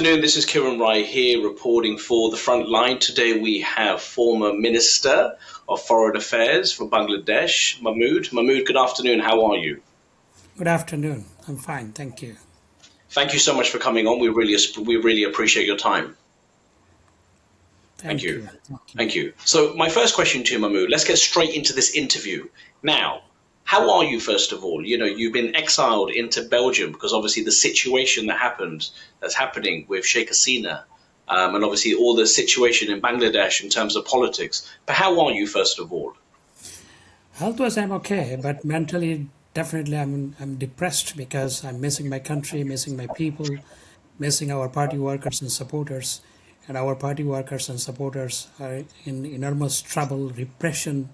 Afternoon, this is Kiran Rai here reporting for the Frontline. Today we have former Minister of Foreign Affairs for Bangladesh, Mahmud. Mahmud, good afternoon. How are you? Good afternoon. I'm fine, thank you. Thank you so much for coming on. We really appreciate your time. Thank Thank you. you. Thank you. Thank you. So my first question to you, Mahmood, let's get straight into this interview. Now, how are you, first of all? You've been exiled into Belgium because obviously the situation that's happening with Sheikh Hasina, and obviously all the situation in Bangladesh in terms of politics. But how are you, first of all? Health-wise, I'm okay, but mentally, definitely, I'm depressed because I'm missing my country, missing my people, missing our party workers and supporters, and our party workers and supporters are in enormous trouble. Repression,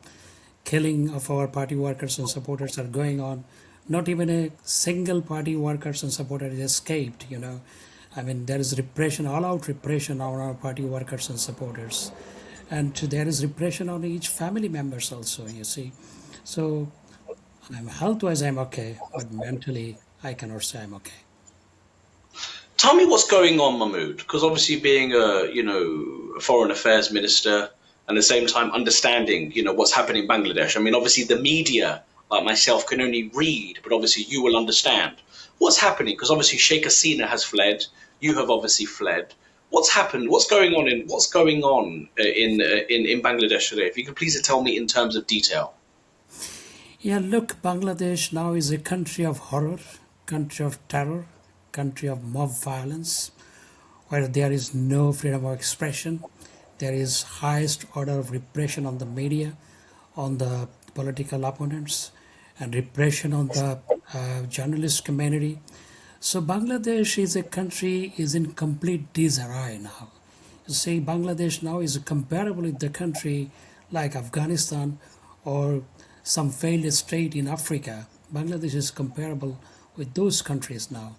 killing of our party workers and supporters are going on. Not even a single party workers and supporter is escaped. I mean, there is repression, all-out repression on our party workers and supporters, and there is repression on each family members also. You see, so I'm health-wise I'm okay, but mentally I cannot say I'm okay. Tell me what's going on, Mahmood, because obviously being a foreign affairs minister and at the same time understanding, what's happening in Bangladesh. I mean, obviously the media, like myself, can only read, but obviously you will understand what's happening because obviously Sheikh Hasina has fled. You have obviously fled. What's happened? What's going on in Bangladesh today? If you could please tell me in terms of detail. Yeah, look, Bangladesh now is a country of horror, country of terror, country of mob violence, where there is no freedom of expression. There is highest order of repression on the media, on the political opponents, and repression on the journalist community. So Bangladesh is a country is in complete disarray now. You see, Bangladesh now is comparable with the country like Afghanistan or some failed state in Africa. Bangladesh is comparable with those countries now.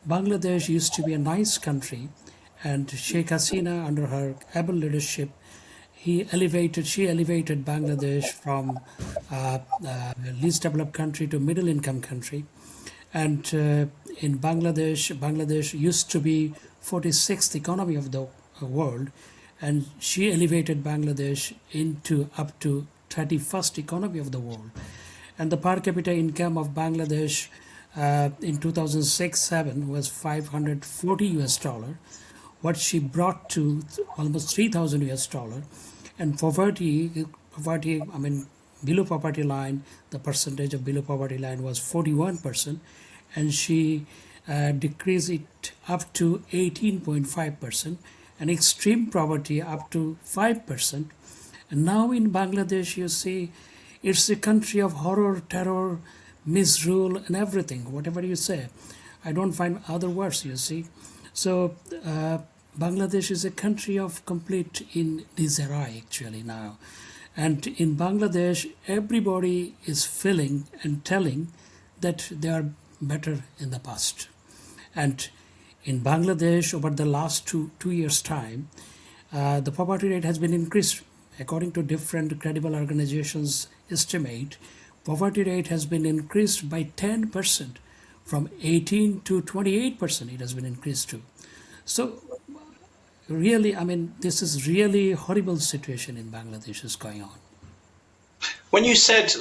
Bangladesh used to be a nice country, and Sheikh Hasina, under her able leadership, she elevated Bangladesh from least developed country to middle income country. And in Bangladesh used to be 46th economy of the world, and she elevated Bangladesh into up to 31st economy of the world. And the per capita income of Bangladesh in 2006-7 was 540 US dollar, what she brought to almost 3,000 US dollar. And poverty, I mean, below poverty line, the percentage of below poverty line was 41%, and she decreased it up to 18.5%, and extreme poverty up to 5%. And now in Bangladesh, you see, it's a country of horror, terror, misrule, and everything, whatever you say. I don't find other words, you see. So Bangladesh is a country of complete in disarray actually now. And in Bangladesh, everybody is feeling and telling that they are better in the past. And in Bangladesh, over the last two years' time, the poverty rate has been increased. According to different credible organizations estimate, poverty rate has been increased by 10%, from 18 to 28% it has been increased to. So really, I mean, this is really horrible situation in Bangladesh is going on. When you said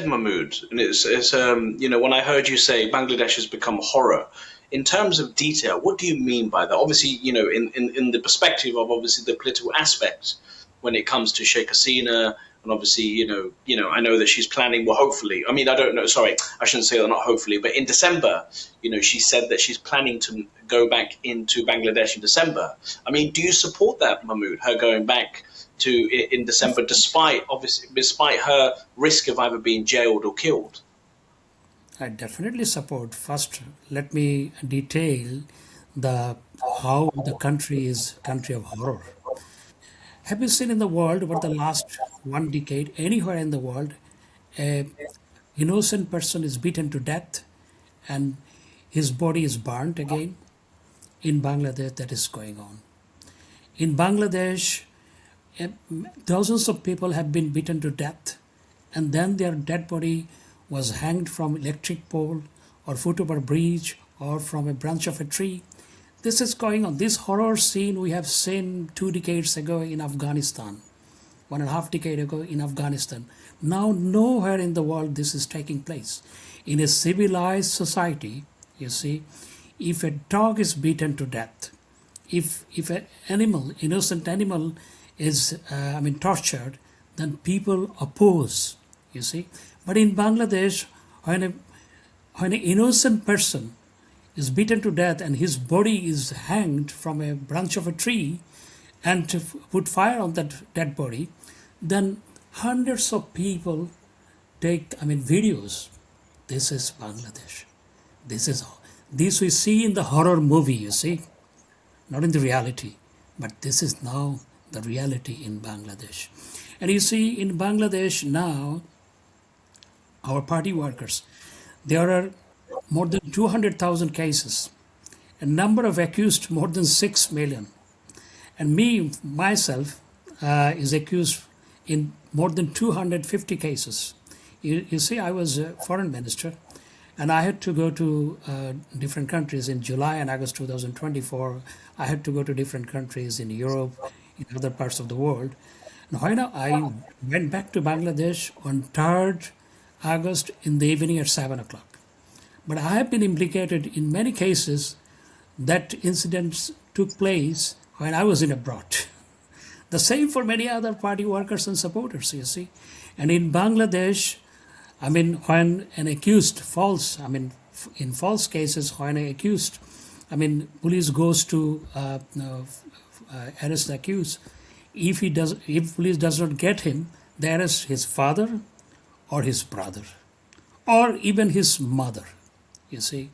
Mahmood, and when I heard you say Bangladesh has become horror, in terms of detail, what do you mean by that? Obviously, in the perspective of obviously the political aspect when it comes to Sheikh Hasina, and obviously, I know that she's planning. Well, hopefully, I mean, I don't know. Sorry, I shouldn't say that. Not hopefully, but in December, she said that she's planning to go back into Bangladesh in December. I mean, do you support that, Mahmood? Her going back to in December, despite her risk of either being jailed or killed. I definitely support. First, let me detail the how the country is country of horror. Have you seen in the world over the last one decade, anywhere in the world, a innocent person is beaten to death and his body is burnt again? In Bangladesh, that is going on. In Bangladesh, eh, thousands of people have been beaten to death, and then their dead body was hanged from electric pole or foot over bridge or from a branch of a tree. This is going on. This horror scene we have seen 2 decades ago in Afghanistan, 1.5 decade ago in Afghanistan. Now, nowhere in the world this is taking place. In a civilized society, you see, if a dog is beaten to death, if an animal, innocent animal, is tortured, then people oppose. You see, but in Bangladesh, when an innocent person is beaten to death and his body is hanged from a branch of a tree and to put fire on that dead body, then hundreds of people take videos. This is Bangladesh. This we see in the horror movie, you see, not in the reality, but this is now the reality in Bangladesh. And you see, in Bangladesh now, our party workers, there are more than 200,000 cases, a number of accused more than 6 million. And myself, is accused in more than 250 cases. You see, I was a foreign minister, and I had to go to different countries in July and August 2024. I had to go to different countries in Europe, in other parts of the world. And when I went back to Bangladesh on 3rd August in the evening at 7 o'clock. But I have been implicated in many cases that incidents took place when I was in abroad. The same for many other party workers and supporters, you see. And in Bangladesh, when an accused in false cases, when an accused, police goes to arrest the accused. If police does not get him, they arrest his father or his brother or even his mother, you see.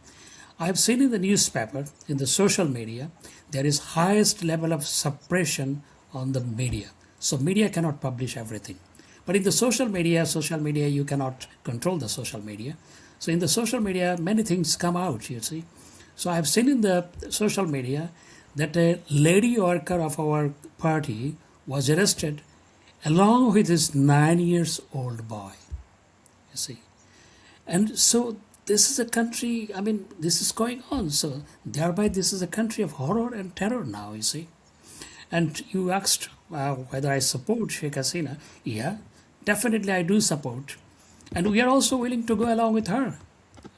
I have seen in the newspaper, in the social media, there is highest level of suppression on the media. So media cannot publish everything. But in the social media, you cannot control the social media. So in the social media, many things come out, you see. So I have seen in the social media that a lady worker of our party was arrested along with his 9-year-old boy, you see. And so this is a country, this is going on. So thereby this is a country of horror and terror now, you see. And you asked whether I support Sheikh Hasina. Yeah, definitely I do support. And we are also willing to go along with her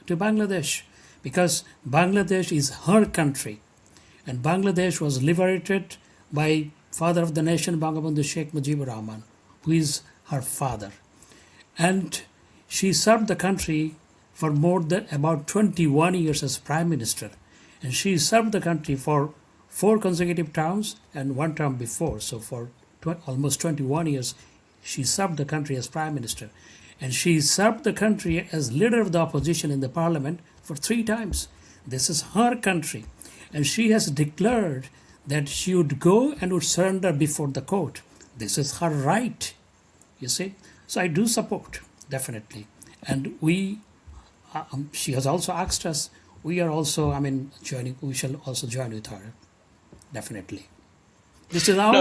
to Bangladesh, because Bangladesh is her country. And Bangladesh was liberated by father of the nation, Bangabandhu Sheikh Mujibur Rahman, who is her father. And she served the country for more than about 21 years as prime minister. And she served the country for 4 consecutive terms and 1 term before. So for almost 21 years, she served the country as prime minister. And she served the country as leader of the opposition in the parliament for 3 times. This is her country. And she has declared that she would go and would surrender before the court. This is her right, you see. So I do support, definitely. And she has also asked us, we are also, joining, we shall also join with her, definitely. This is our...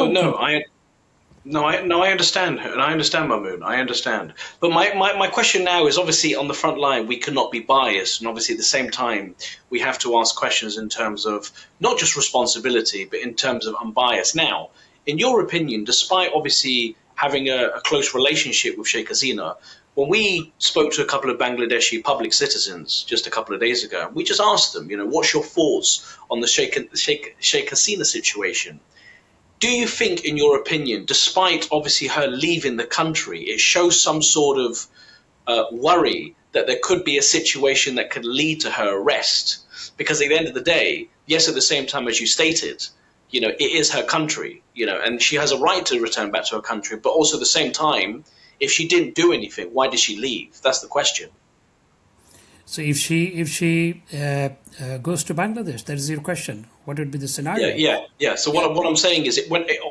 I understand, and I understand, Mahmood. I understand. But my question now is, obviously on the front line we cannot be biased, and obviously at the same time we have to ask questions in terms of not just responsibility, but in terms of unbiased. Now, in your opinion, despite obviously having a close relationship with Sheikh Hasina, when we spoke to a couple of Bangladeshi public citizens just a couple of days ago, we just asked them, what's your thoughts on the Sheikh Hasina situation? Do you think, in your opinion, despite obviously her leaving the country, it shows some sort of worry that there could be a situation that could lead to her arrest? Because at the end of the day, yes, at the same time as you stated, it is her country, and she has a right to return back to her country. But also at the same time, if she didn't do anything, why did she leave? That's the question. So if she goes to Bangladesh, that is your question. What would be the scenario? Yeah. So what I'm saying is,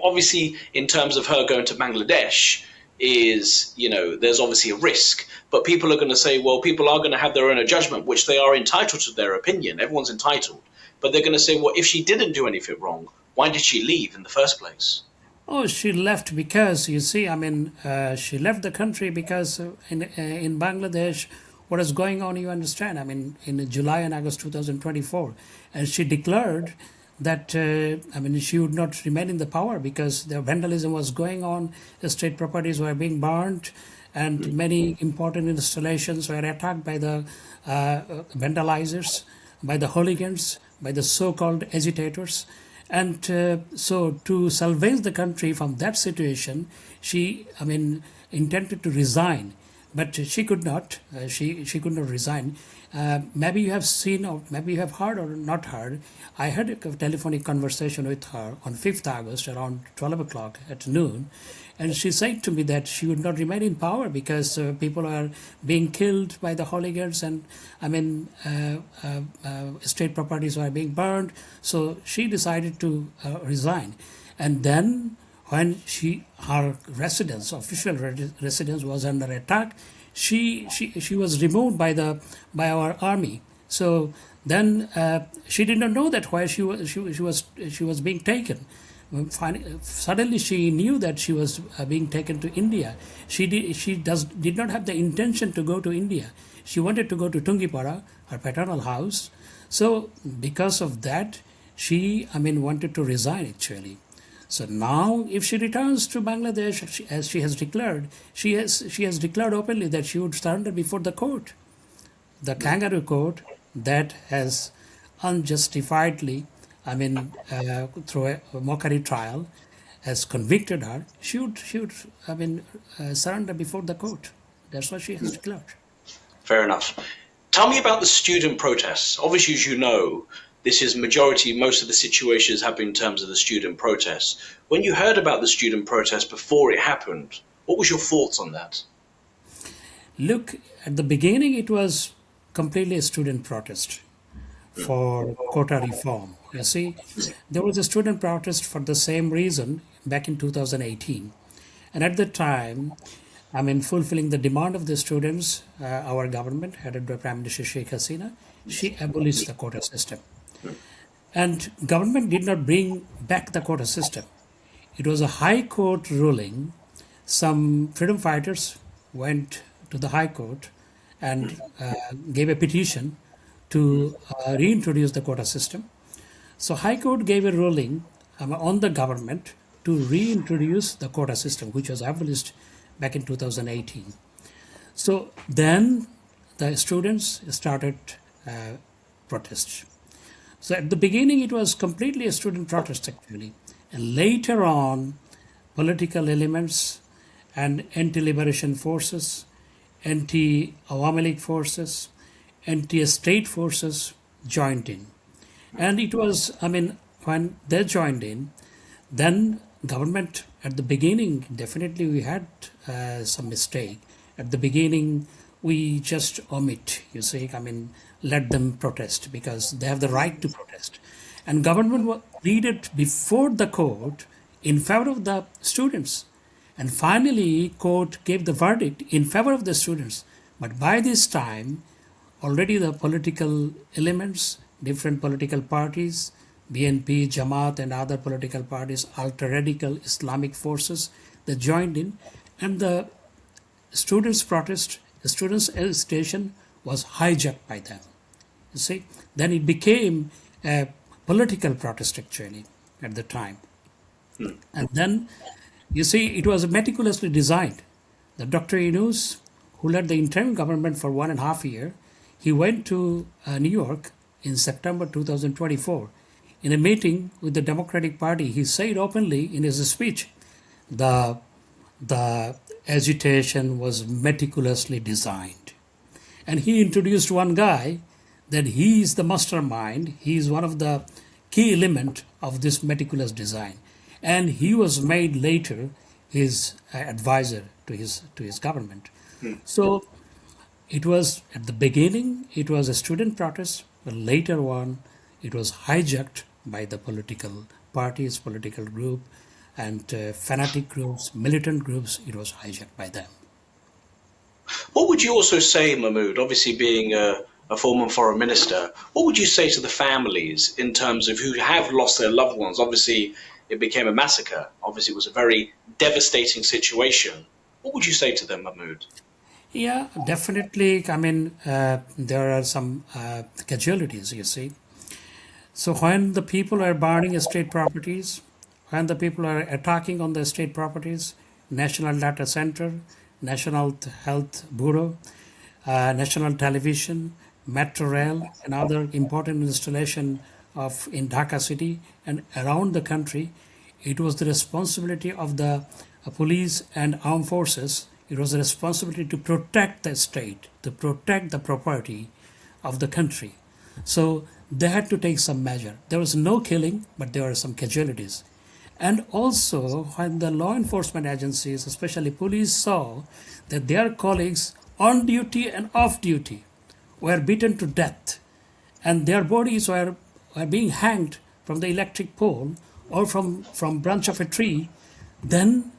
obviously in terms of her going to Bangladesh, is there's obviously a risk, but people are going to say, well, people are going to have their own judgment, which they are entitled to their opinion. Everyone's entitled, but they're going to say, well, if she didn't do anything wrong, why did she leave in the first place? Oh, she left because, you see, she left the country because in Bangladesh, what is going on, you understand, in July and August 2024. And she declared that I mean, she would not remain in the power because the vandalism was going on, the state properties were being burnt, and many important installations were attacked by the vandalizers, by the hooligans, by the so-called agitators. And so to salvage the country from that situation, she, I mean, intended to resign, but she could not. She could not resign. Maybe you have seen, or maybe you have heard or not heard. I had a telephonic conversation with her on 5th August around 12 o'clock at noon, and she said to me that she would not remain in power because people are being killed by the hooligans, and I mean, state properties were being burned. So she decided to resign, and then when her residence, official residence, was under attack, she was removed by our army. So then she did not know that why she was being taken. Suddenly she knew that she was being taken to India. She did not have the intention to go to India. She wanted to go to Tungipara, her paternal house. So because of that, she, I mean, wanted to resign actually. So now, if she returns to Bangladesh, as she has declared, she has declared openly that she would surrender before the court, the kangaroo court that has unjustifiedly, I mean, through a mockery trial, has convicted her. She would, I mean, surrender before the court. That's what she has declared. Fair enough. Tell me about the student protests. Obviously, as you know, this is majority, most of the situations have been in terms of the student protests. When you heard about the student protests before it happened, what was your thoughts on that? Look, at the beginning, it was completely a student protest for quota reform. You see, there was a student protest for the same reason back in 2018. And at the time, I mean, fulfilling the demand of the students, our government, headed by Prime Minister Sheikh Hasina, she abolished the quota system. And government did not bring back the quota system. It was a high court ruling. Some freedom fighters went to the high court and gave a petition to reintroduce the quota system. So high court gave a ruling on the government to reintroduce the quota system, which was abolished back in 2018. So then the students started protests. So at the beginning, it was completely a student protest actually. And later on, political elements and anti-liberation forces, anti-Awami League forces, anti-state forces joined in. And it was, I mean, when they joined in, then government at the beginning, definitely we had some mistake. At the beginning, we just omit, you see, I mean, let them protest because they have the right to protest. And government pleaded before the court in favor of the students. And finally, court gave the verdict in favor of the students. But by this time, already the political elements, different political parties, BNP, Jamaat, and other political parties, ultra-radical Islamic forces, they joined in, and the students' protest, the students' agitation was hijacked by them. You see, then it became a political protest actually at the time. And then, you see, it was meticulously designed. The Dr. Yunus, who led the interim government for 1.5 years, he went to New York in September 2024. In a meeting with the Democratic Party, he said openly in his speech, the agitation was meticulously designed. And he introduced one guy that he is the mastermind, he is one of the key element of this meticulous design. And he was made later his advisor to his government. So it was, at the beginning, it was a student protest, but later on, it was hijacked by the political parties, political group, and fanatic groups, militant groups. It was hijacked by them. What would you also say, Mahmoud, obviously being a former foreign minister, what would you say to the families in terms of who have lost their loved ones? Obviously, it became a massacre. Obviously, it was a very devastating situation. What would you say to them, Mahmoud? Yeah, definitely. I mean, there are some casualties, you see. So when the people are burning state properties, when the people are attacking on the state properties, National Data Center, National Health Bureau, national television, metro rail, and other important installation of in Dhaka city and around the country, it was the responsibility of the police and armed forces. It was the responsibility to protect the state, to protect the property of the country. So they had to take some measure. There was no killing, but there were some casualties. And also, when the law enforcement agencies, especially police, saw that their colleagues on duty and off duty were beaten to death and their bodies were being hanged from the electric pole or from branch of a tree, then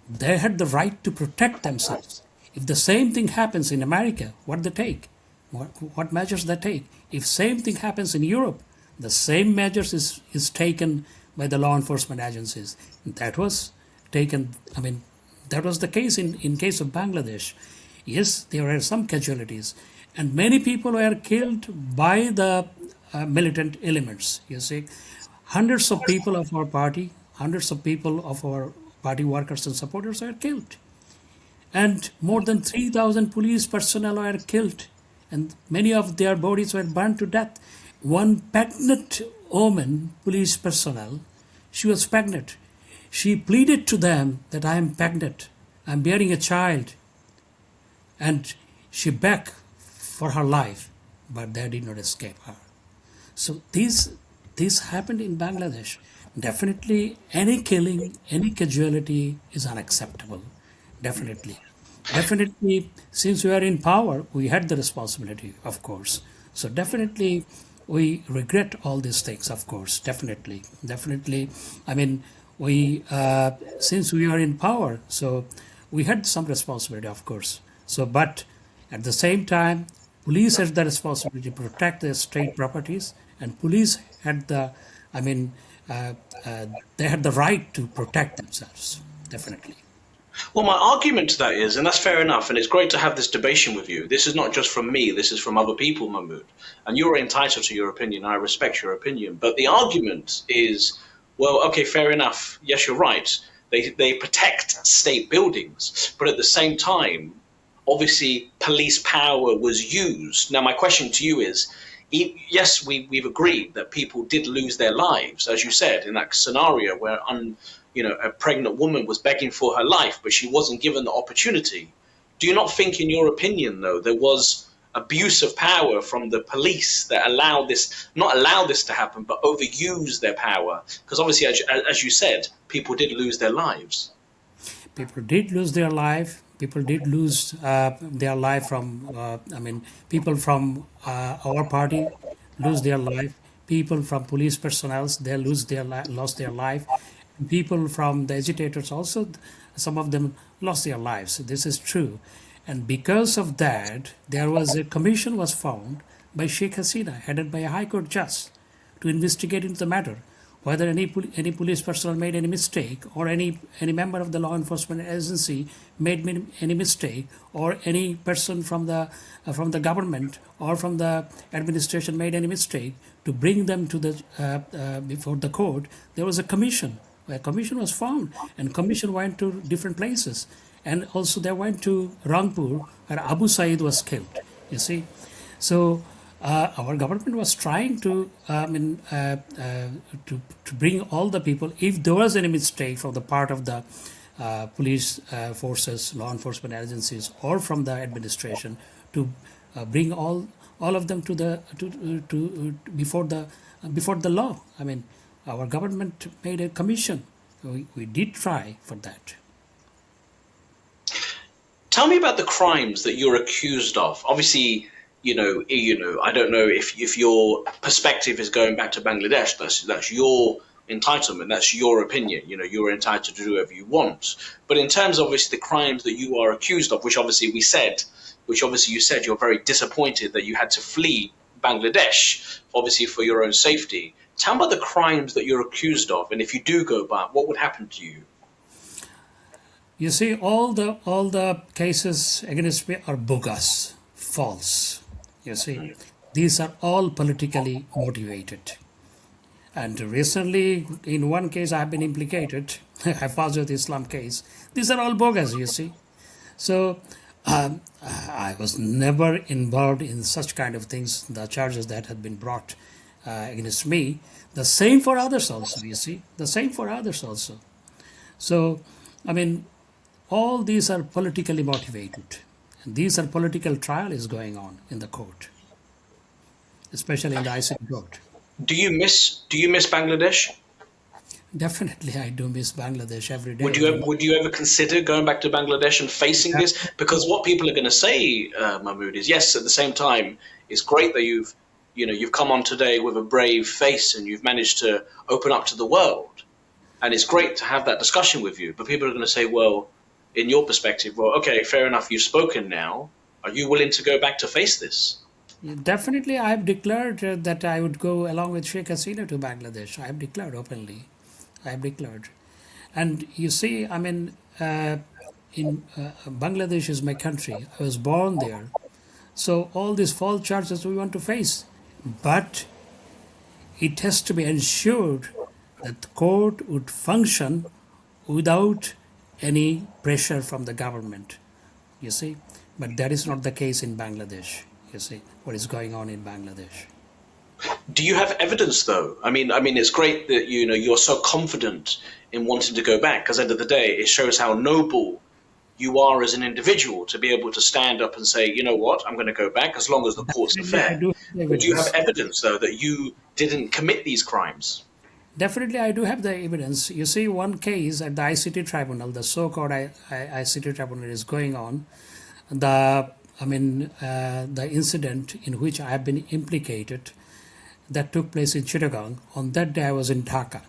they had the right to protect themselves. If the same thing happens in America, what they take? What measures they take? If same thing happens in Europe, the same measures is taken by the law enforcement agencies. That was taken, I mean, that was the case in case of Bangladesh. Yes, there were some casualties, and many people were killed by the militant elements. You see, hundreds of people of our party, hundreds of people of our party workers and supporters were killed, and more than 3,000 police personnel were killed, and many of their bodies were burned to death. One pregnant woman, police personnel, she was pregnant. She pleaded to them that I am pregnant, I'm bearing a child, and she begged for her life, but they did not escape her. So this happened in Bangladesh. Definitely, any killing, any casualty is unacceptable. Definitely, definitely. Since we are in power, we had the responsibility, of course. So definitely, we regret all these things. Of course, definitely, definitely. I mean, we since we are in power, so we had some responsibility, of course. So, but at the same time, police had the responsibility to protect the state properties, and police had the, I mean, uh, uh, they had the right to protect themselves. Definitely. Well, my argument to that is, and that's fair enough, and it's great to have this debation with you. This is not just from me, this is from other people, Mahmood. And you're entitled to your opinion, I respect your opinion. But the argument is, well, okay, fair enough. Yes, you're right. They protect state buildings, but at the same time, obviously, police power was used. Now, my question to you is, yes, we've agreed that people did lose their lives, as you said, in that scenario where a pregnant woman was begging for her life, but she wasn't given the opportunity. Do you not think, in your opinion, though, there was abuse of power from the police that allowed this, not allow this to happen, but overuse their power? Because obviously, as you said, people did lose their lives. People did lose their life. People did lose their life from, I mean, people from our party lose their life. People from police personnel, they lost their life. People from the agitators also, some of them lost their lives. This is true. And because of that, there was a commission was formed by Sheikh Hasina, headed by a High Court judge, to investigate into the matter whether any police personnel made any mistake, or any member of the law enforcement agency made any mistake, or any person from the government or from the administration made any mistake, to bring them to the before the court. There was a commission. A commission was formed, and commission went to different places, and also they went to Rangpur, where Abu Said was killed. You see, so our government was trying to, to bring all the people. If there was any mistake from the part of the police forces, law enforcement agencies, or from the administration, to bring all of them to before the law. I mean, our government made a commission. We did try for that. Tell me about the crimes that you're accused of. Obviously, I don't know if your perspective is going back to Bangladesh. That's your entitlement. That's your opinion. You're entitled to do whatever you want. But in terms of obviously the crimes that you are accused of, which obviously you said you're very disappointed that you had to flee Bangladesh, obviously for your own safety. Tell me about the crimes that you're accused of, and if you do go back, what would happen to you? You see, all the cases against me are bogus, false. You see, these are all politically motivated. And recently, in one case, I have been implicated, Hafazat Islam case. These are all bogus, you see. So I was never involved in such kind of things, the charges that had been brought against me. The same for others also, you see. The same for others also. So, I mean, all these are politically motivated. And these are political trial is going on in the court, especially in the ICC court. Do you miss Bangladesh? Definitely, I do miss Bangladesh every day. Would you ever consider going back to Bangladesh and facing this? Because what people are going to say, Mahmoud, is yes. At the same time, it's great that you've come on today with a brave face and you've managed to open up to the world, and it's great to have that discussion with you. But people are going to say, well, in your perspective, well, okay, fair enough, you've spoken now. Are you willing to go back to face this? Definitely, I have declared that I would go along with Sheikh Hasina to Bangladesh. I have declared openly. I have declared. And you see, I mean, in Bangladesh is my country. I was born there. So all these false charges we want to face. But it has to be ensured that the court would function without any pressure from the government, you see. But that is not the case in Bangladesh, you see, what is going on in Bangladesh. Do you have evidence, though? I mean, it's great that you're so confident in wanting to go back. Because at the end of the day, it shows how noble you are as an individual to be able to stand up and say, you know what, I'm going to go back as long as the courts are Definitely, I fair. do have But do you have evidence. evidence, though, that you didn't commit these crimes? Definitely, I do have the evidence. You see, one case at the ICT tribunal, the so-called ICT tribunal is going on. The incident in which I have been implicated that took place in Chittagong. On that day, I was in Dhaka,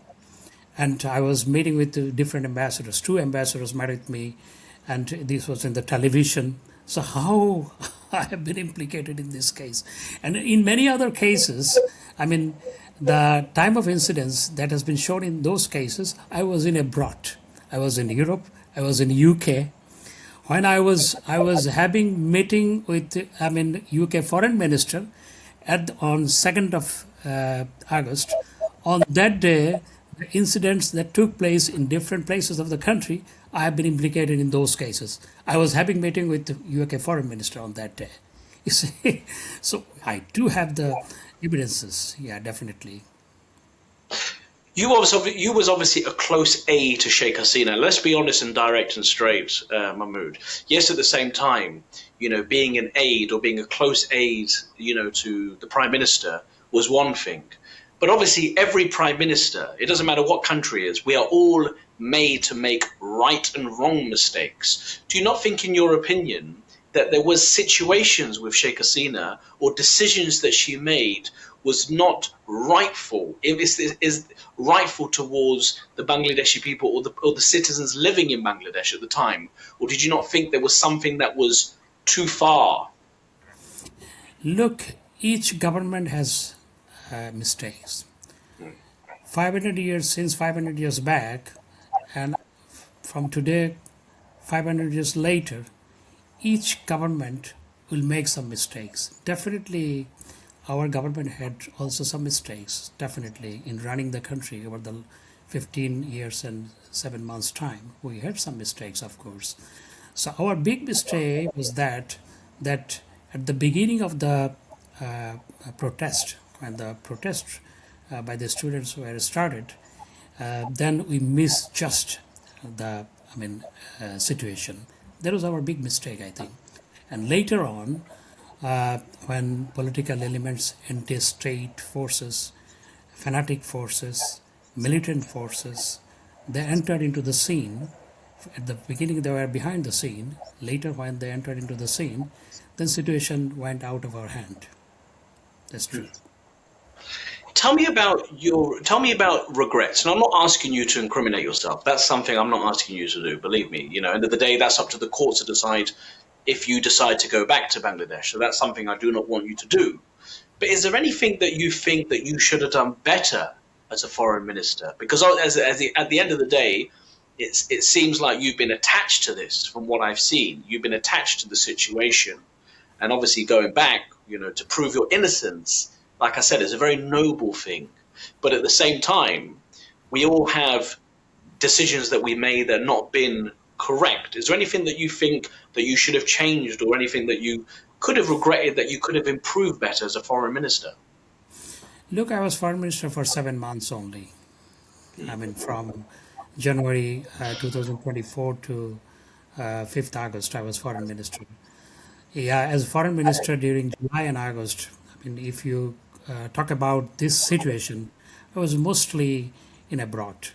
and I was meeting with the different ambassadors. Two ambassadors met with me, and this was in the television. So how I have been implicated in this case, and in many other cases, I mean, the time of incidents that has been shown in those cases, I was in abroad. I was in Europe. I was in UK. When I was having meeting with UK foreign minister on 2nd of August. On that day, the incidents that took place in different places of the country, I have been implicated in those cases. I was having meeting with the UK foreign minister on that day. You see, so I do have the evidences. Yeah, definitely. You was obviously a close aide to Sheikh Hasina. Let's be honest and direct and straight, Mahmoud. Yes, at the same time, being an aide or being a close aide, to the prime minister was one thing. But obviously, every prime minister, it doesn't matter what country it is, we are all made to make right and wrong mistakes. Do you not think, in your opinion, that there was situations with Sheikh Hasina or decisions that she made was not rightful, if is rightful towards the Bangladeshi people or the citizens living in Bangladesh at the time? Or did you not think there was something that was too far? Look, each government has mistakes. 500 years since 500 years back, and from today, 500 years later, each government will make some mistakes. Definitely, our government had also some mistakes, definitely, in running the country over the 15 years and 7 months' time. We had some mistakes, of course. So our big mistake was that at the beginning of the protest, when the protest by the students were started, then we misjudged the situation. That was our big mistake, I think. And later on, when political elements, anti-state forces, fanatic forces, militant forces, they entered into the scene. At the beginning, they were behind the scene. Later, when they entered into the scene, then situation went out of our hand. That's true. Tell me about regrets. And I'm not asking you to incriminate yourself. That's something I'm not asking you to do. Believe me. End of the day, that's up to the court to decide if you decide to go back to Bangladesh. So that's something I do not want you to do. But is there anything that you think that you should have done better as a foreign minister? Because at the end of the day, it seems like you've been attached to this. From what I've seen, you've been attached to the situation, and obviously going back, to prove your innocence. Like I said, is a very noble thing. But at the same time, we all have decisions that we made that have not been correct. Is there anything that you think that you should have changed, or anything that you could have regretted that you could have improved better as a foreign minister? Look, I was foreign minister for 7 months only. I mean, from January 2024 to 5th August, I was foreign minister. Yeah, as foreign minister during July and August, I mean, if you talk about this situation, I was mostly in abroad.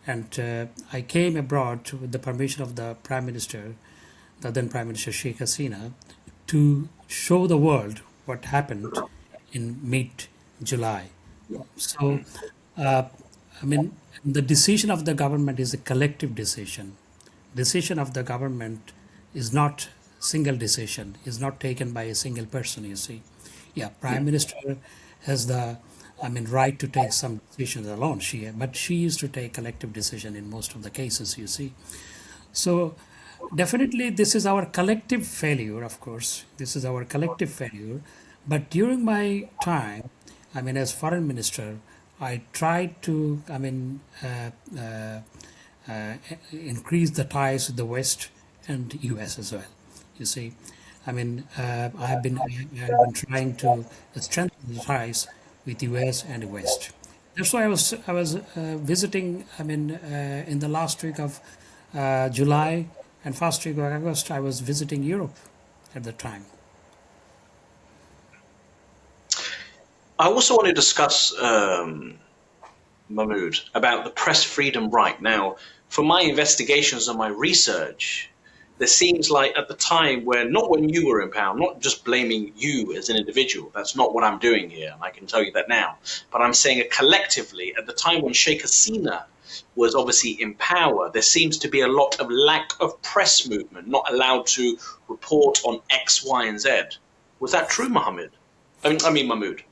And I came abroad with the permission of the Prime Minister, the then Prime Minister Sheikh Hasina, to show the world what happened in mid July. So, uh, I mean, the decision of the government is a collective decision. Decision of the government is not single decision, is not taken by a single person, you see. Yeah, Prime Minister has the, I mean, right to take some decisions alone, but she used to take collective decision in most of the cases, you see. So definitely this is our collective failure, of course. This is our collective failure. But during my time, I mean, as foreign minister, I tried to, I mean, uh, increase the ties with the West and US as well. You see, I mean, I've been trying to strengthen the ties with US and the West. That's why I was visiting. I mean, in the last week of July and first week of August, I was visiting Europe at the time. I also want to discuss, Mahmoud, about the press freedom right now. For my investigations and my research, there seems like at the time when, not when you were in power, I'm not just blaming you as an individual, that's not what I'm doing here, and I can tell you that now, but I'm saying it collectively, at the time when Sheikh Hasina was obviously in power, there seems to be a lot of lack of press movement, not allowed to report on X, Y, and Z. Was that true, Mohammed? I mean Mahmoud.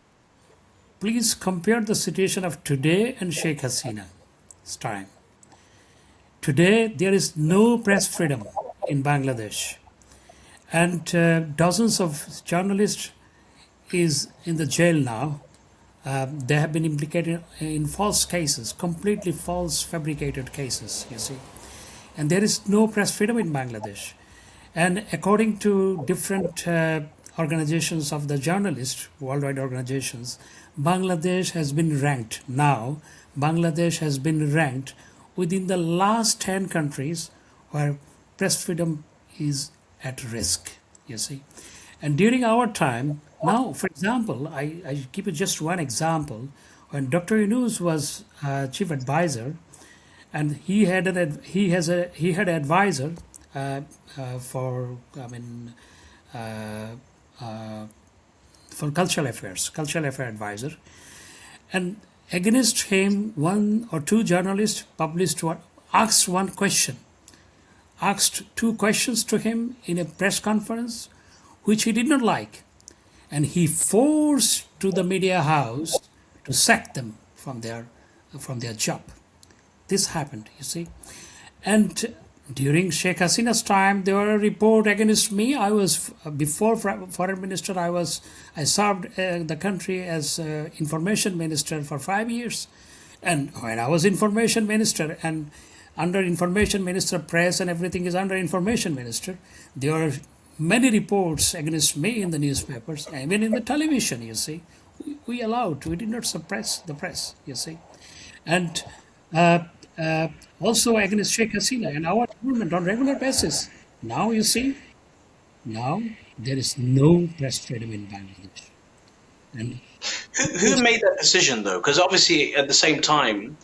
Please compare the situation of today and Sheikh Hasina's time. Today, there is no press freedom in Bangladesh, and dozens of journalists is in the jail now. They have been implicated in false cases, completely false, fabricated cases. You see, and there is no press freedom in Bangladesh. And according to different organizations of the journalists, worldwide organizations, Bangladesh has been ranked now. Bangladesh has been ranked within the last 10 countries where press freedom is at risk, you see. And during our time, now, for example, I give you just one example. When Dr. Yunus was chief advisor, and he had an advisor for, I mean, uh, uh, for cultural affair advisor, and against him, one or two journalists published one, asked two questions to him in a press conference, which he did not like, and he forced to the media house to sack them from their job. This happened, you see. And during Sheikh Hasina's time, there were a report against me. I was before foreign minister. I served the country as information minister for 5 years, and when I was information minister, and under information minister, press and everything is under information minister, there were many reports against me in the newspapers, even in the television. You see, we did not suppress the press. You see, and uh, also against Sheikh Hasina and our government on regular basis. Now you see, now there is no press freedom in Bangladesh. And Who made that decision though? Because obviously at the same time,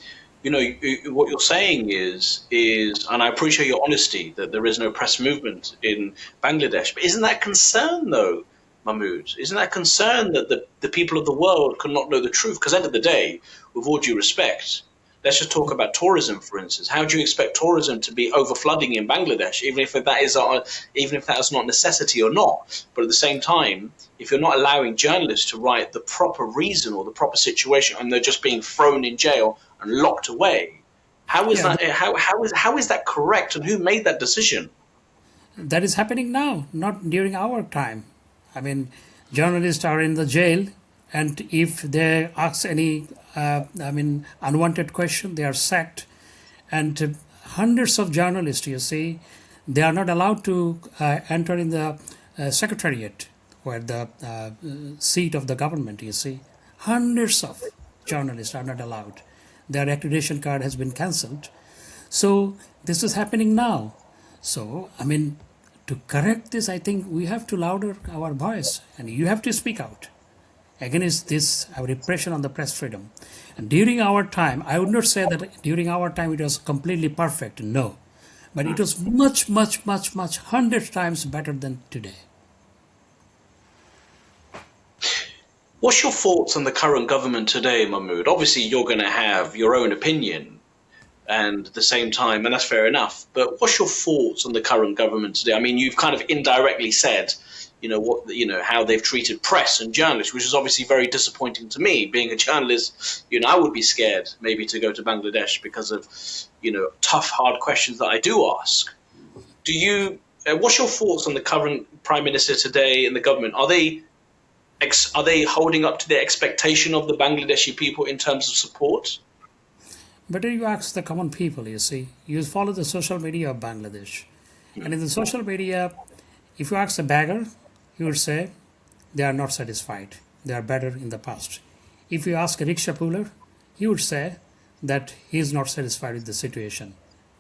what you're saying is, and I appreciate your honesty that there is no press movement in Bangladesh. But isn't that concern though, Mahmoud? Isn't that concern that the people of the world cannot know the truth? Because at the end of the day, with all due respect, let's just talk about tourism, for instance. How do you expect tourism to be overflooding in Bangladesh, even if that is not a necessity or not? But at the same time, if you're not allowing journalists to write the proper reason or the proper situation, and they're just being thrown in jail and locked away, how is yeah, that? How is that correct? And who made that decision? that is happening now, not during our time. I mean, journalists are in the jail, and if they ask any, unwanted question, they are sacked. And hundreds of journalists, you see, they are not allowed to enter in the secretariat, where the seat of the government, you see. Hundreds of journalists are not allowed. Their accreditation card has been cancelled. So this is happening now. So, to correct this, I think we have to louder our voice, and you have to speak out against this repression on the press freedom. And during our time, I would not say that during our time it was completely perfect, no. But it was much, much, much, much, 100 times better than today. What's your thoughts on the current government today, Mahmood? Obviously, you're going to have your own opinion, and at the same time, and that's fair enough. But what's your thoughts on the current government today? I mean, you've kind of indirectly said, how they've treated press and journalists, which is obviously very disappointing to me. Being a journalist, I would be scared maybe to go to Bangladesh because of, tough, hard questions that I do ask. What's your thoughts on the current prime minister today and the government? Are they holding up to the expectation of the Bangladeshi people in terms of support? Better you ask the common people, you see. You follow the social media of Bangladesh. And in the social media, if you ask a beggar, he would say they are not satisfied. They are better in the past. If you ask a rickshaw puller, he would say that he is not satisfied with the situation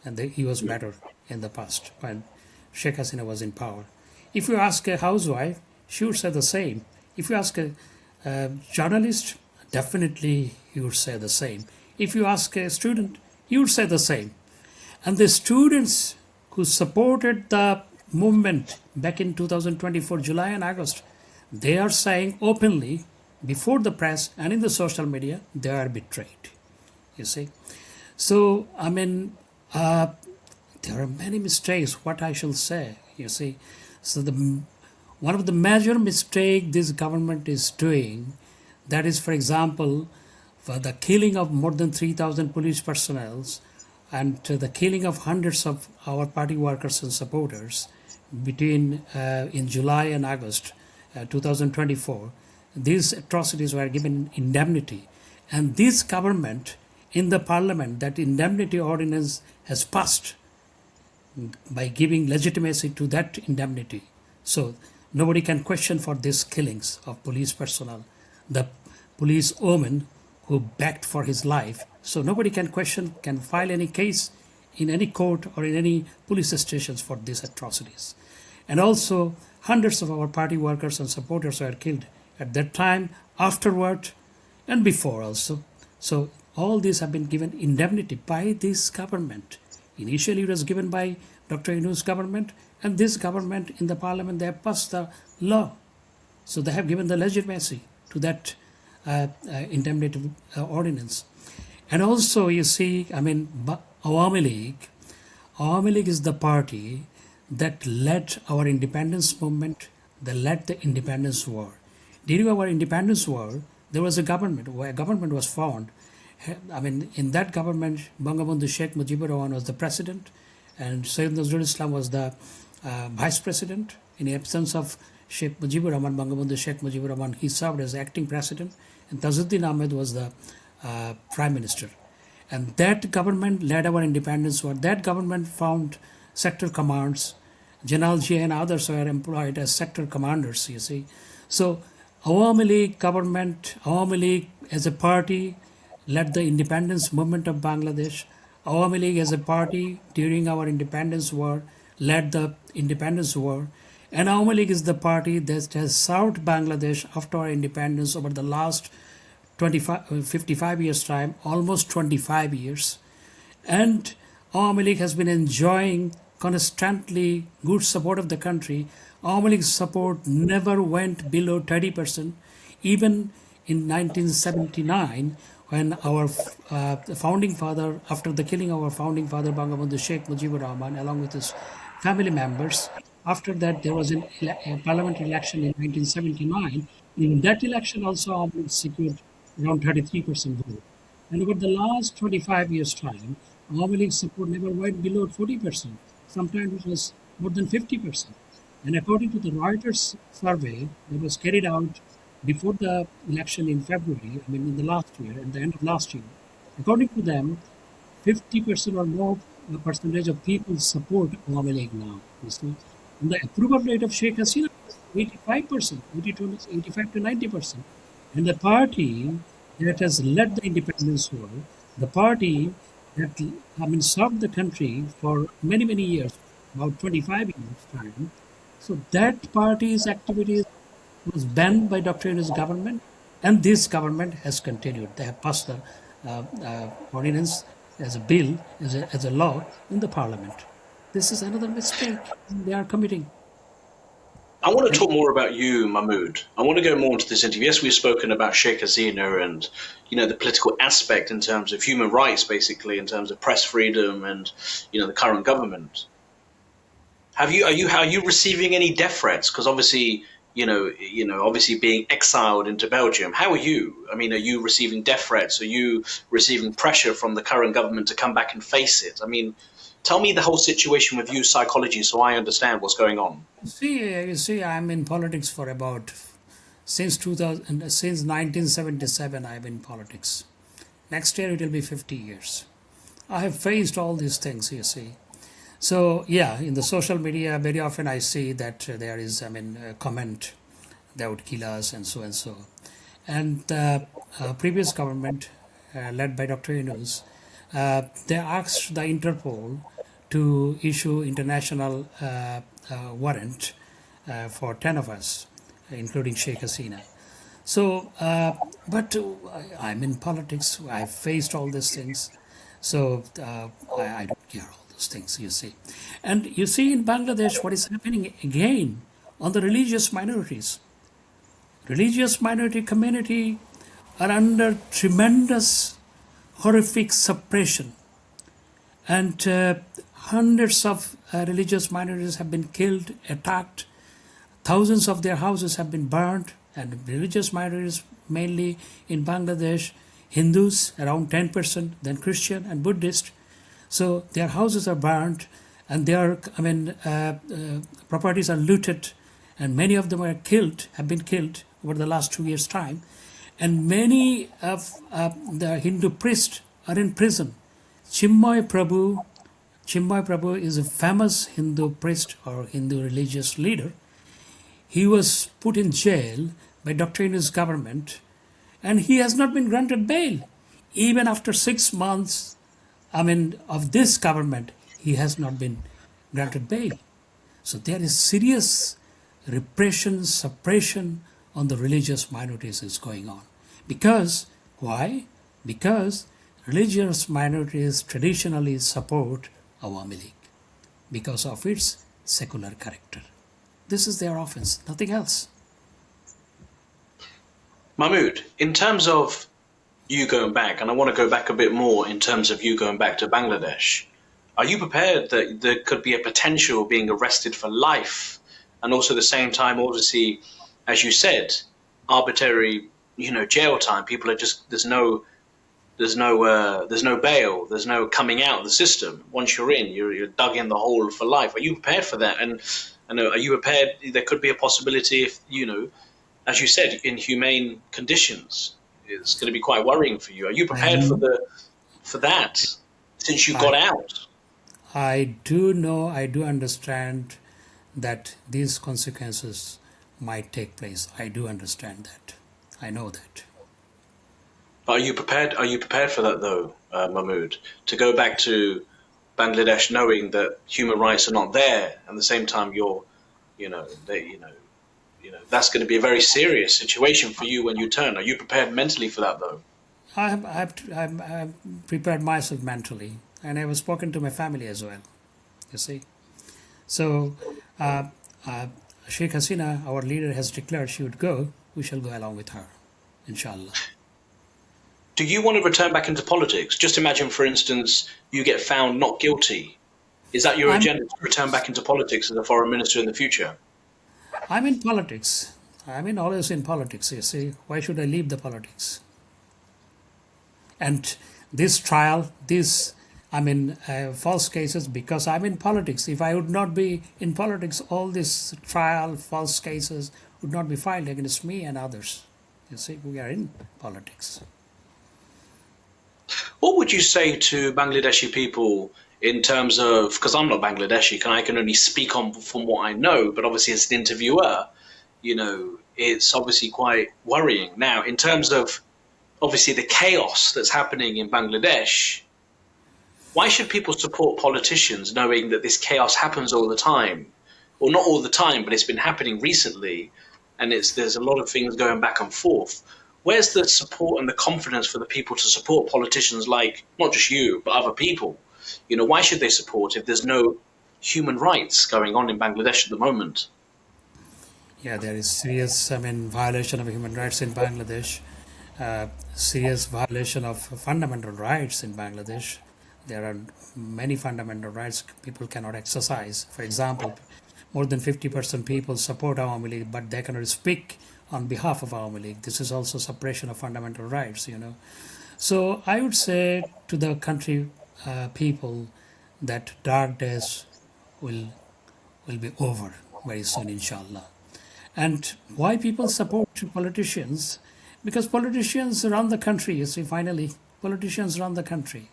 and that he was better in the past when Sheikh Hasina was in power. If you ask a housewife, she would say the same. If you ask a journalist, definitely he would say the same. If you ask a student, he would say the same. And the students who supported the movement back in 2024, July and August, they are saying openly before the press and in the social media, they are betrayed. You see? So, there are many mistakes, what I shall say, you see. So one of the major mistakes this government is doing, that is, for example, for the killing of more than 3,000 police personnel and the killing of hundreds of our party workers and supporters between in July and August 2024, these atrocities were given indemnity. And this government in the parliament, that indemnity ordinance has passed by giving legitimacy to that indemnity. So nobody can question for these killings of police personnel. The police woman who begged for his life. So nobody can file any case in any court or in any police stations for these atrocities. And also, hundreds of our party workers and supporters were killed at that time, afterward, and before also. So all these have been given indemnity by this government. Initially, it was given by Dr. Inu's government, and this government in the parliament, they have passed the law. So they have given the legitimacy to that indemnity ordinance. And also, you see, Awami League is the party that led our independence movement, that led the independence war. During our independence war, there was a government, where a government was formed. In that government, Bangabandhu Sheikh Mujibur Rahman was the president, and Sayyid Nazrul Islam was the vice president. In the absence of Sheikh Mujibur Rahman, Bangabandhu Sheikh Mujibur Rahman, he served as acting president, and Tajuddin Ahmed was the prime minister. And that government led our independence war. That government found sector commands. Janalji and others were employed as sector commanders, you see. So Awami League government, Awami League as a party led the independence movement of Bangladesh. Awami League as a party during our independence war led the independence war. And Awami League is the party that has served Bangladesh after our independence over the last 55 years' time, almost 25 years. And Awami League has been enjoying constantly good support of the country. Awami League's support never went below 30%. Even in 1979, when our founding father, after the killing of our founding father, Bangabandhu Sheikh Mujibur Rahman, along with his family members, after that there was a parliamentary election in 1979. In that election also, Awami League secured around 33% vote. And over the last 25 years' time, Awami League support never went below 40%. Sometimes it was more than 50%. And according to the Reuters survey that was carried out before the election in February, I mean in the last year, at the end of last year, according to them, 50% or more percentage of people support Awami League now. You see. And the approval rate of Sheikh Hasina is 85%, 85 to 90%. And the party that has led the independence war, the party that served the country for many, many years, about 25 years time. So that party's activities was banned by Dr. Yunus government, and this government has continued. They have passed the ordinance as a bill, as a law in the parliament. This is another mistake they are committing. I want to And talk more about you, Mahmoud. I want to go more into this interview. Yes, we've spoken about Sheikh Hasina and the political aspect in terms of human rights, basically in terms of press freedom and the current government. Are you receiving any death threats? Because obviously obviously being exiled into Belgium. How are you? I mean, are you receiving death threats? Are you receiving pressure from the current government to come back and face it? I mean, tell me the whole situation with you, psychology, so I understand what's going on. you see, I'm in politics for about since 2000, since 1977. I'm in politics. Next year it will be 50 years. I have faced all these things. You see. So yeah, in the social media, very often I see that there is, a comment they would kill us and so and so. And the previous government, led by Dr. Yunus, they asked the Interpol to issue international warrant for 10 of us, including Sheikh Hasina. So, but I'm in politics. I've faced all these things. So I don't care all those things, you see. And you see in Bangladesh what is happening again on the religious minorities. Religious minority community are under tremendous horrific suppression, and hundreds of religious minorities have been killed, attacked. Thousands of their houses have been burned, and religious minorities, mainly in Bangladesh, Hindus around 10%, then Christian and Buddhist. So their houses are burned, and their properties are looted, and many of them have been killed over the last 2 years' time. And many of the Hindu priests are in prison. Chinmoy Prabhu is a famous Hindu priest or Hindu religious leader. He was put in jail by Dr. Yunus government, and he has not been granted bail. Even after 6 months, of this government, he has not been granted bail. So there is serious repression, suppression on the religious minorities is going on. Because, why? Because religious minorities traditionally support Awami League because of its secular character. This is their offense, nothing else. Mahmoud, in terms of you going back, and I want to go back a bit more in terms of you going back to Bangladesh, are you prepared that there could be a potential of being arrested for life? And also at the same time, obviously, as you said, arbitrary, jail time. People are just there's no bail, there's no coming out of the system. Once you're in, you're dug in the hole for life. Are you prepared for that? And are you prepared? There could be a possibility if as you said, in humane conditions. It's going to be quite worrying for you. Are you prepared for that since you got out? I do know, I do understand that these consequences might take place. I do understand that. I know that. Are you prepared? Are you prepared for that though, Mahmoud? To go back to Bangladesh knowing that human rights are not there, and at the same time that's going to be a very serious situation for you when you turn. Are you prepared mentally for that though? I've prepared myself mentally, and I have spoken to my family as well. You see, so Sheikh Hasina, our leader, has declared she would go. We shall go along with her, inshallah. Do you want to return back into politics? Just imagine, for instance, you get found not guilty. Is that your I'm agenda to return back into politics as a foreign minister in the future? I'm in politics. Always in politics. You see, why should I leave the politics? And this trial, false cases, because I'm in politics. If I would not be in politics, all this trial, false cases would not be filed against me and others. You see, we are in politics. What would you say to Bangladeshi people in terms of, because I'm not Bangladeshi, I can only speak on from what I know, but obviously as an interviewer, it's obviously quite worrying. Now, in terms of obviously the chaos that's happening in Bangladesh, why should people support politicians knowing that this chaos happens all the time? Well, not all the time, but it's been happening recently, and there's a lot of things going back and forth. Where's the support and the confidence for the people to support politicians like not just you, but other people? Why should they support if there's no human rights going on in Bangladesh at the moment? Yeah, there is serious, violation of human rights in Bangladesh, serious violation of fundamental rights in Bangladesh. There are many fundamental rights people cannot exercise. For example, more than 50% people support Awami League, but they cannot speak on behalf of Awami League. This is also suppression of fundamental rights. So I would say to the country people that dark days will be over very soon, inshallah. And why people support politicians? Because politicians run the country. You see, finally, politicians run the country.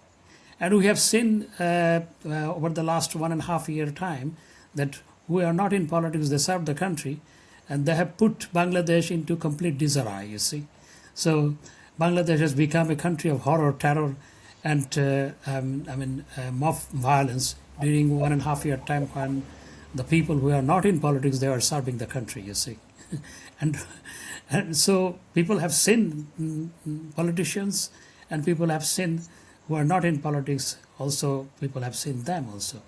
And we have seen over the last 1.5 year time that who are not in politics, they serve the country, and they have put Bangladesh into complete disarray, you see. So Bangladesh has become a country of horror, terror, and mob violence during 1.5 year time when the people who are not in politics, they are serving the country, you see. and so people have seen politicians, and people have seen who are not in politics, also people have seen them also.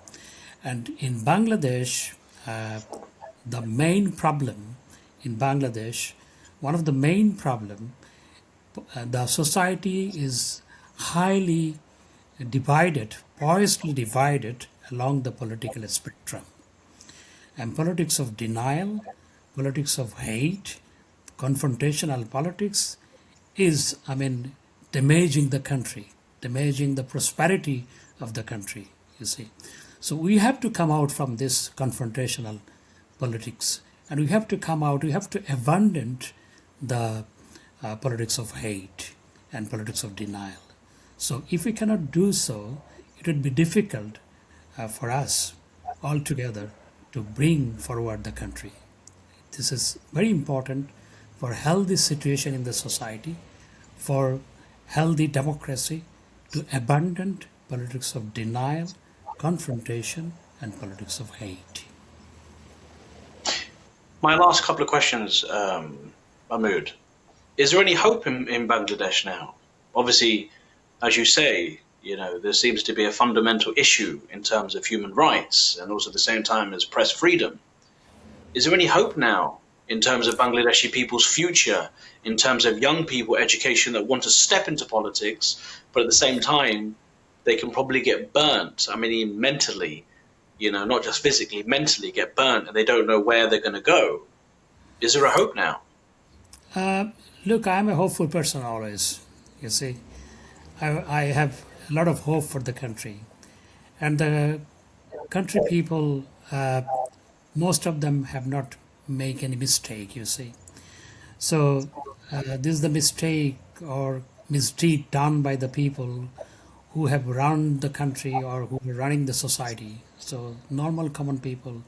And in Bangladesh, the main problem in Bangladesh, one of the main problem, the society is highly divided, poised divided along the political spectrum. And politics of denial, politics of hate, confrontational politics is, damaging the country, damaging the prosperity of the country, you see. So we have to come out from this confrontational politics, and we have to come out, we have to abandon the politics of hate and politics of denial. So if we cannot do so, it would be difficult for us altogether to bring forward the country. This is very important for healthy situation in the society, for healthy democracy, to abandon politics of denial, confrontation, and politics of hate. My last couple of questions, Mahmood. Is there any hope in Bangladesh now? Obviously, as you say, there seems to be a fundamental issue in terms of human rights and also at the same time as press freedom. Is there any hope now in terms of Bangladeshi people's future, in terms of young people, education that want to step into politics, but at the same time, they can probably get burnt? Mentally, not just physically, mentally get burnt, and they don't know where they're going to go. Is there a hope now? Look, I'm a hopeful person always. You see, I have a lot of hope for the country, and the country people. Most of them have not make any mistake. You see, so this is the mistake or misdeed done by the people who have run the country or who are running the society. So normal common people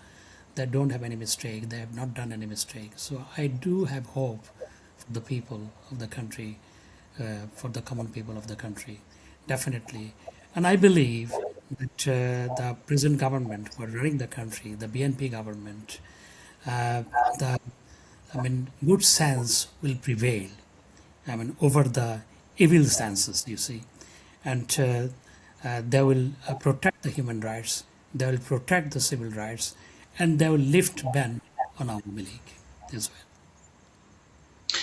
that don't have any mistake, they have not done any mistake. So I do have hope for the people of the country, for the common people of the country, definitely. And I believe that the present government who are running the country, the BNP government, the good sense will prevail. Over the evil senses, you see, and they will protect the human rights, they will protect the civil rights, and they will lift ban on Awami League as well.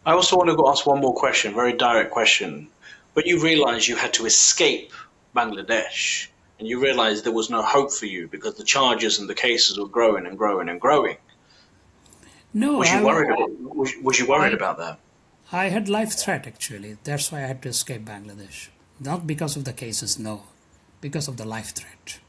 I also want to ask one more question, very direct question. When you realized you had to escape Bangladesh, and you realized there was no hope for you because the charges and the cases were growing and growing and growing, No, was you worried about that? I had life threat actually. That's why I had to escape Bangladesh. Not because of the cases, no, because of the life threat.